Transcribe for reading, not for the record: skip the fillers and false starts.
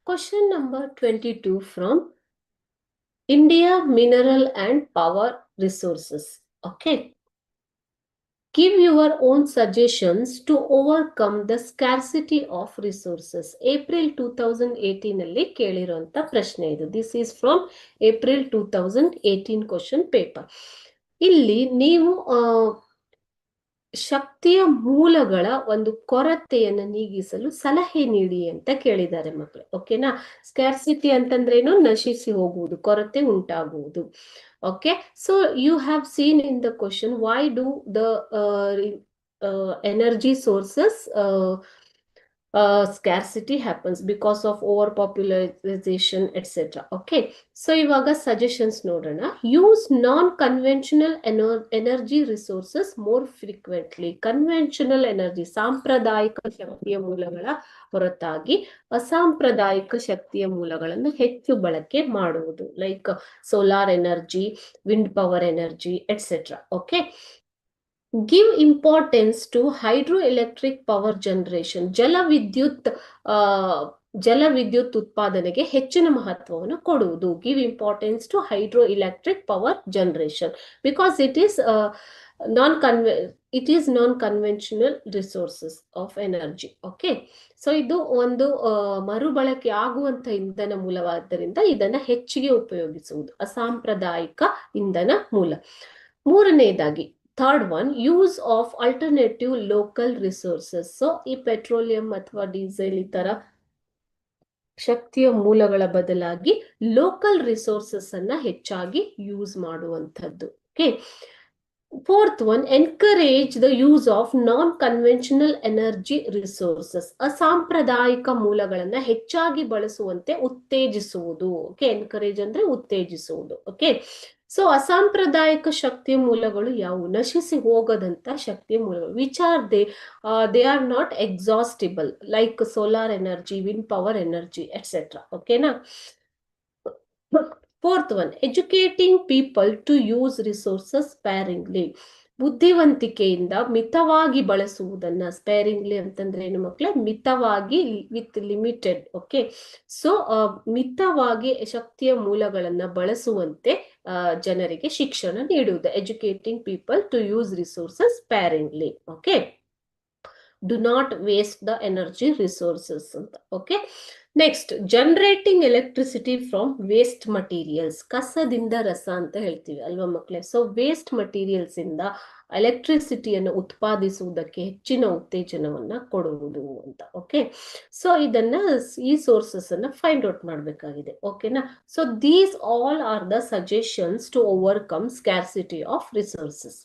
Question number 22 from India Mineral and Power Resources. Okay. Give your own suggestions to overcome the scarcity of resources. April 2018 ಅಲ್ಲಿ ಕೇಳಿರುವಂತ ಪ್ರಶ್ನೆ ಇದು. This is from April 2018 question paper. ಇಲ್ಲಿ ನೀವು ಶಕ್ತಿಯ ಮೂಲಗಳ ಒಂದು ಕೊರತೆಯನ್ನು ನೀಗಿಸಲು ಸಲಹೆ ನೀಡಿ ಅಂತ ಕೇಳಿದ್ದಾರೆ ಮಕ್ಕಳು. ಓಕೆನಾ? ಸ್ಕ್ಯಾರ್ಸಿಟಿ ಅಂತಂದ್ರೇನು? ನಶಿಸಿ ಹೋಗುವುದು, ಕೊರತೆ ಉಂಟಾಗುವುದು. Okay, so you have seen in the question, why do the energy sources scarcity happens? Because of overpopularization, etc. Okay, so ivaga suggestions nodana. Use non-conventional energy resources more frequently. Conventional energy, ಸಾಂಪ್ರದಾಯಿಕ ಶಕ್ತಿಯ ಮೂಲಗಳ ಹೊರತಾಗಿ ಅಸಾಂಪ್ರದಾಯಿಕ ಶಕ್ತಿಯ ಮೂಲಗಳನ್ನು ಹೆಚ್ಚು ಬಳಕೆ ಮಾಡುವುದು, like solar energy, wind power energy, etc. Okay. Give importance to hydroelectric power generation. ಜಲವಿದ್ಯುತ್ ಉತ್ಪಾದನೆಗೆ ಹೆಚ್ಚಿನ ಮಹತ್ವವನ್ನು ಕೊಡುವುದು. Give importance to hydroelectric power generation because it is non-conventional resources of energy. Okay, so ಇದು ಒಂದು ಮರುಬಳಕೆ ಆಗುವಂತ ಇಂಧನ ಮೂಲವಾದ್ದರಿಂದ ಇದನ್ನ ಹೆಚ್ಚಿಗೆ ಉಪಯೋಗಿಸುವುದು, ಅಸಾಂಪ್ರದಾಯಿಕ ಇಂಧನ ಮೂಲ. ಮೂರನೆಯದಾಗಿ third one, use of alternative local resources. So ಈ ಪೆಟ್ರೋಲಿಯಂ ಅಥವಾ ಡೀಸೆಲ್ ಈ ತರ ಶಕ್ತಿಯ ಮೂಲಗಳ ಬದಲಾಗಿ ಲೋಕಲ್ ರಿಸೋರ್ಸಸ್ ಅನ್ನ ಹೆಚ್ಚಾಗಿ ಯೂಸ್ ಮಾಡುವಂಥದ್ದು. Okay. Fourth one, encourage the use of non conventional energy resources. ಅಸಾಂಪ್ರದಾಯಿಕ ಮೂಲಗಳನ್ನ ಹೆಚ್ಚಾಗಿ ಬಳಸುವಂತೆ ಉತ್ತೇಜಿಸುವುದು. ಓಕೆ, ಎನ್ಕರೇಜ್ ಅಂದ್ರೆ ಉತ್ತೇಜಿಸುವುದು. ಓಕೆ, ಸೊ ಅಸಾಂಪ್ರದಾಯಿಕ ಶಕ್ತಿಯ ಮೂಲಗಳು ಯಾವುವು? ನಶಿಸಿ ಹೋಗದಂತ ಶಕ್ತಿಯ ಮೂಲಗಳು. Which are they are not exhaustible, like solar energy, wind power energy, etcetera. ಓಕೆನಾ? Fourth one, educating people to use resources sparingly. ಬುದ್ಧಿವಂತಿಕೆಯಿಂದ ಮಿತವಾಗಿ ಬಳಸುವುದನ್ನ. ಸ್ಪೇರಿಂಗ್ಲಿ ಅಂತಂದ್ರೆ ಏನು ಮಕ್ಕಳೇ? ಮಿತವಾಗಿ, ವಿತ್ ಲಿಮಿಟೆಡ್. ಓಕೆ, ಸೊ ಮಿತವಾಗಿ ಶಕ್ತಿಯ ಮೂಲಗಳನ್ನ ಬಳಸುವಂತೆ ಜನರಿಗೆ ಶಿಕ್ಷಣ ನೀಡುವುದು. Educating people to use resources sparingly. Okay, do not waste the energy resources ಅಂತ. Okay, next, generating electricity from waste materials. ಕಸದಿಂದ ರಸ ಅಂತ ಹೇಳ್ತೀವಿ ಅಲ್ವಾ ಮಕ್ಕಳೇ? ಸೊ ವೇಸ್ಟ್ ಮಟೀರಿಯಲ್ಸ್ ಇಂದ ಎಲೆಕ್ಟ್ರಿಸಿಟಿಯನ್ನು ಉತ್ಪಾದಿಸುವುದಕ್ಕೆ ಹೆಚ್ಚಿನ ಉತ್ತೇಜನವನ್ನ ಕೊಡುವುದು ಅಂತ. ಓಕೆ, ಸೊ ಇದನ್ನ ಈ ಸೋರ್ಸಸ್ ಅನ್ನ ಫೈಂಡ್ ಔಟ್ ಮಾಡಬೇಕಾಗಿದೆ. ಓಕೆನಾ? So these all are the suggestions to overcome scarcity of resources.